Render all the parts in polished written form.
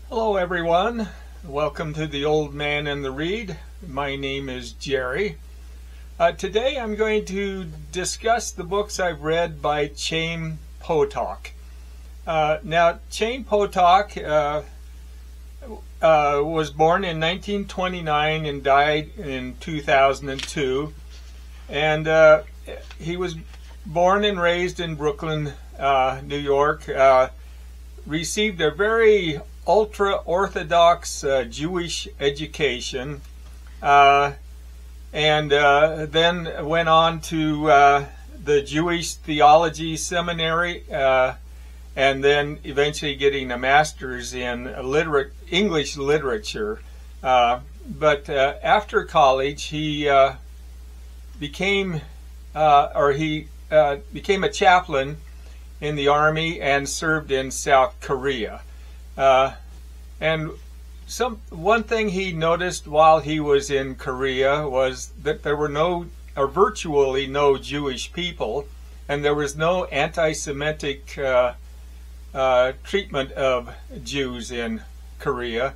Hello everyone, welcome to the Old Man and the Read. My name is Jerry. Today I'm going to discuss the books I've read by Chaim Potok. Now Chaim Potok was born in 1929 and died in 2002, and he was born and raised in Brooklyn, New York. Received a very ultra-Orthodox Jewish education, and then went on to the Jewish Theology Seminary, and then eventually getting a master's in English literature. But after college, he became a chaplain in the Army and served in South Korea. And one thing he noticed while he was in Korea was that there were virtually no Jewish people, and there was no anti-Semitic treatment of Jews in Korea.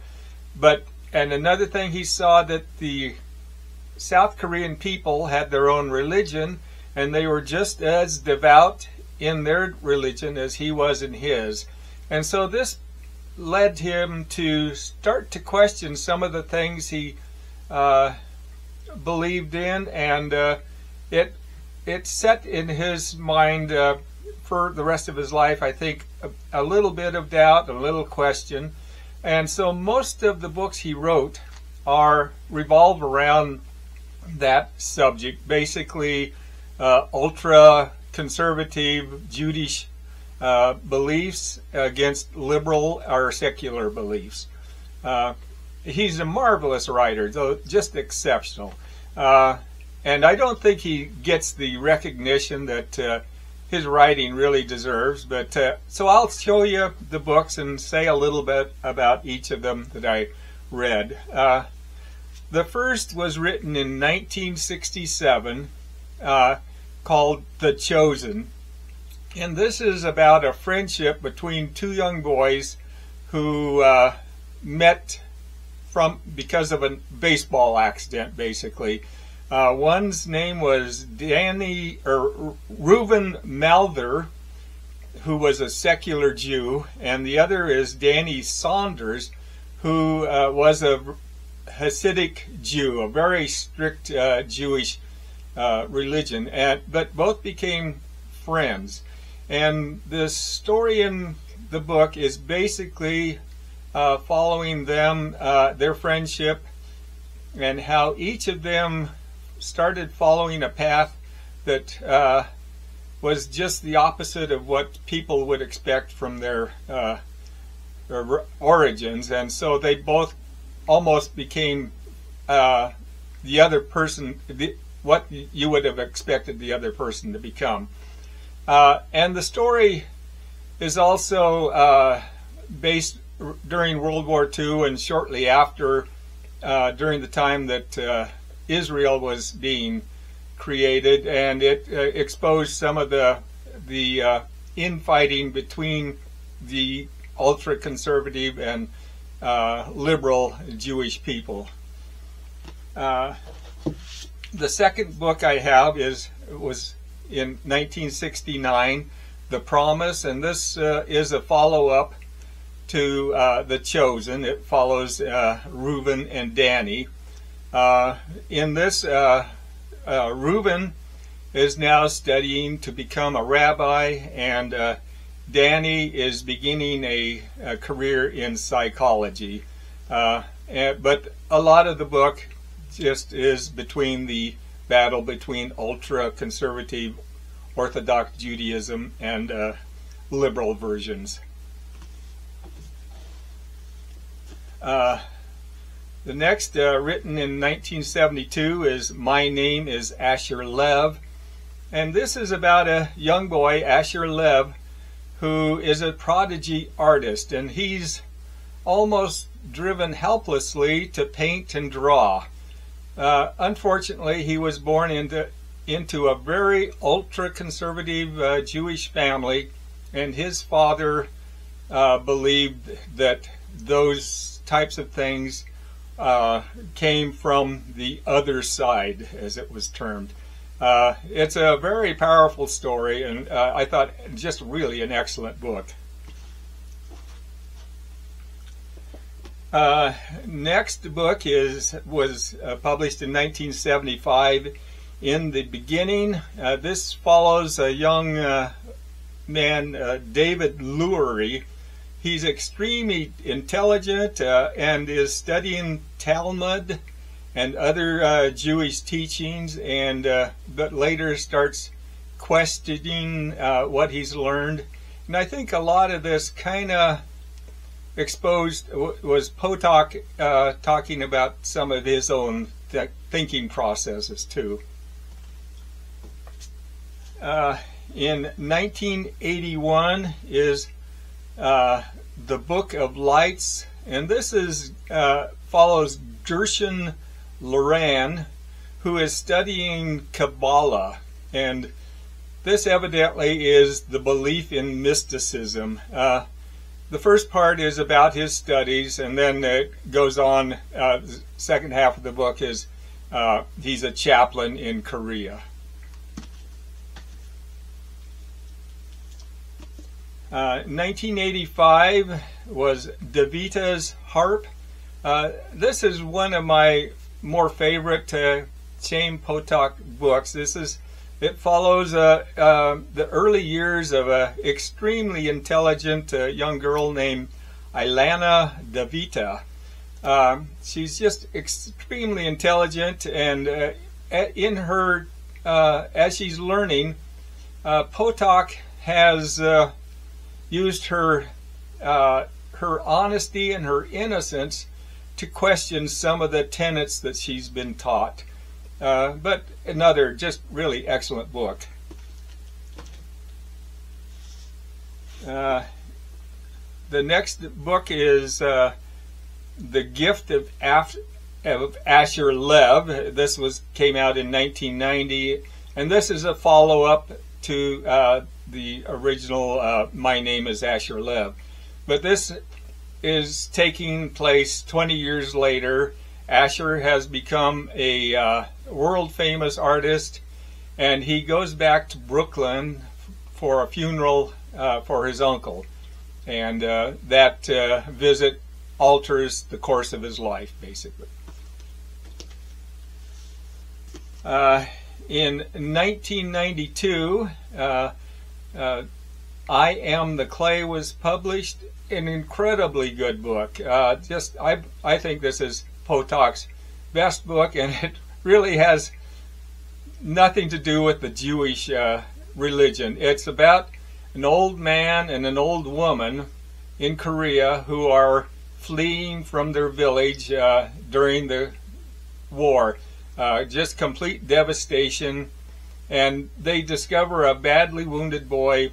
And another thing, he saw that the South Korean people had their own religion, and they were just as devout in their religion as he was in his. And so this led him to start to question some of the things he believed in, and it set in his mind for the rest of his life, I think, a little bit of doubt, a little question. And so most of the books he wrote revolve around that subject, basically ultra-conservative Jewish beliefs against liberal or secular beliefs. He's a marvelous writer, though just exceptional. And I don't think he gets the recognition that his writing really deserves. But so I'll show you the books and say a little bit about each of them that I read. The first was written in 1967, called The Chosen. And this is about a friendship between two young boys who met because of a baseball accident, basically. One's name was Reuven Malver, who was a secular Jew, and the other is Danny Saunders, who was a Hasidic Jew, a very strict Jewish religion, but both became friends. And the story in the book is basically following them, their friendship, and how each of them started following a path that was just the opposite of what people would expect from their origins. And so they both almost became the other person, what you would have expected the other person to become. And the story is also based during World War II and shortly after, during the time that Israel was being created, and it exposed some of the infighting between the ultra-conservative and liberal Jewish people. The second book I have was in 1969, The Promise, and this is a follow-up to The Chosen. It follows Reuven and Danny. In this, Reuven is now studying to become a rabbi, and Danny is beginning a career in psychology. But a lot of the book just is between the battle between ultra-conservative Orthodox Judaism and liberal versions. The next, written in 1972, is My Name is Asher Lev. And this is about a young boy, Asher Lev, who is a prodigy artist. And he's almost driven helplessly to paint and draw. Unfortunately, he was born into a very ultra-conservative Jewish family, and his father believed that those types of things came from the other side, as it was termed. It's a very powerful story, and I thought just really an excellent book. Next book was published in 1975. In the Beginning. This follows a young man, David Lurie. He's extremely intelligent and is studying Talmud and other Jewish teachings, and but later starts questioning what he's learned. And I think a lot of this kind of exposed was Potok talking about some of his own thinking processes too. In 1981 is the Book of Lights, and this is follows Gershon Loran, who is studying Kabbalah, and this evidently is the belief in mysticism. The first part is about his studies, and then it goes on. The second half of the book is he's a chaplain in Korea. 1985 was Davita's Harp. This is one of my more favorite Chaim Potok books. It follows the early years of an extremely intelligent young girl named Ilana Davita. She's just extremely intelligent, and in her as she's learning, Potok has used her honesty and her innocence to question some of the tenets that she's been taught. But another just really excellent book. The next book is The Gift of Asher Lev. This came out in 1990, and this is a follow-up to the original My Name is Asher Lev. But this is taking place 20 years later. Asher has become a world-famous artist, and he goes back to Brooklyn for a funeral for his uncle. And that visit alters the course of his life, basically. In 1992, I Am the Clay was published. An incredibly good book. I think this is Potok's best book, and it really has nothing to do with the Jewish religion. It's about an old man and an old woman in Korea who are fleeing from their village during the war. Just complete devastation, and they discover a badly wounded boy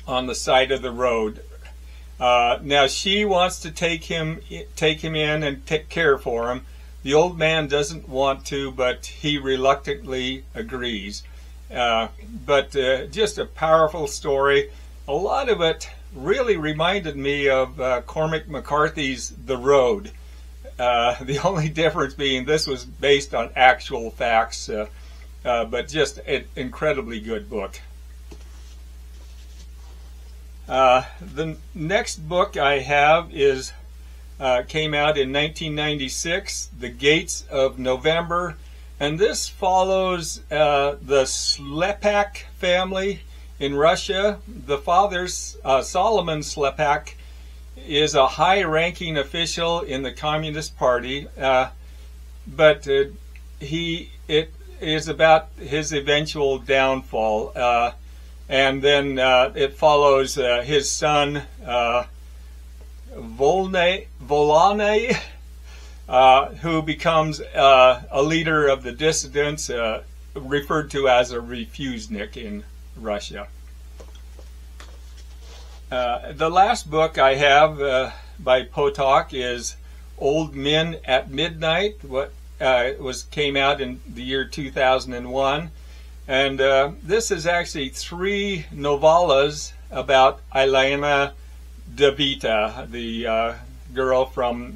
on the side of the road. Now she wants to take him in and take care for him. The old man doesn't want to, but he reluctantly agrees. But just a powerful story. A lot of it really reminded me of Cormac McCarthy's The Road. The only difference being this was based on actual facts, but just an incredibly good book. The next book I have came out in 1996, The Gates of November, and this follows the Slepak family in Russia. The father, Solomon Slepak, is a high-ranking official in the Communist Party, but it is about his eventual downfall. And then it follows his son, Volane, who becomes a leader of the dissidents, referred to as a refusnik in Russia. The last book I have by Potok is Old Men at Midnight. Came out in the year 2001. And this is actually 3 novellas about Ilana Davita, the girl from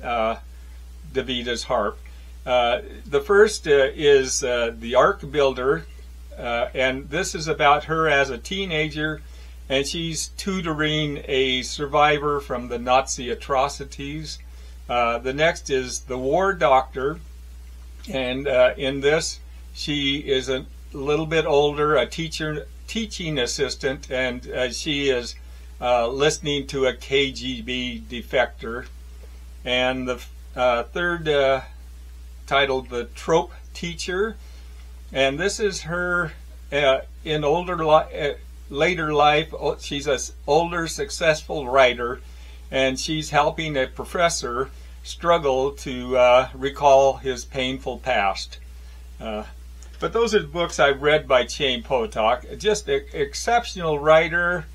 Davita's Harp. The first is the Ark Builder, and this is about her as a teenager, and she's tutoring a survivor from the Nazi atrocities. The next is the War Doctor, and in this she is a little bit older, a teaching assistant, and she is listening to a KGB defector. And the third, titled The Trope Teacher, and this is her in later life. She's an older, successful writer, and she's helping a professor struggle to recall his painful past. But those are the books I've read by Chaim Potok. Just an exceptional writer.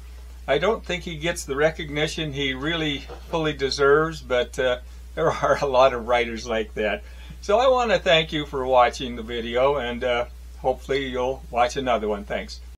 I don't think he gets the recognition he really fully deserves, but there are a lot of writers like that. So I want to thank you for watching the video, and hopefully you'll watch another one. Thanks.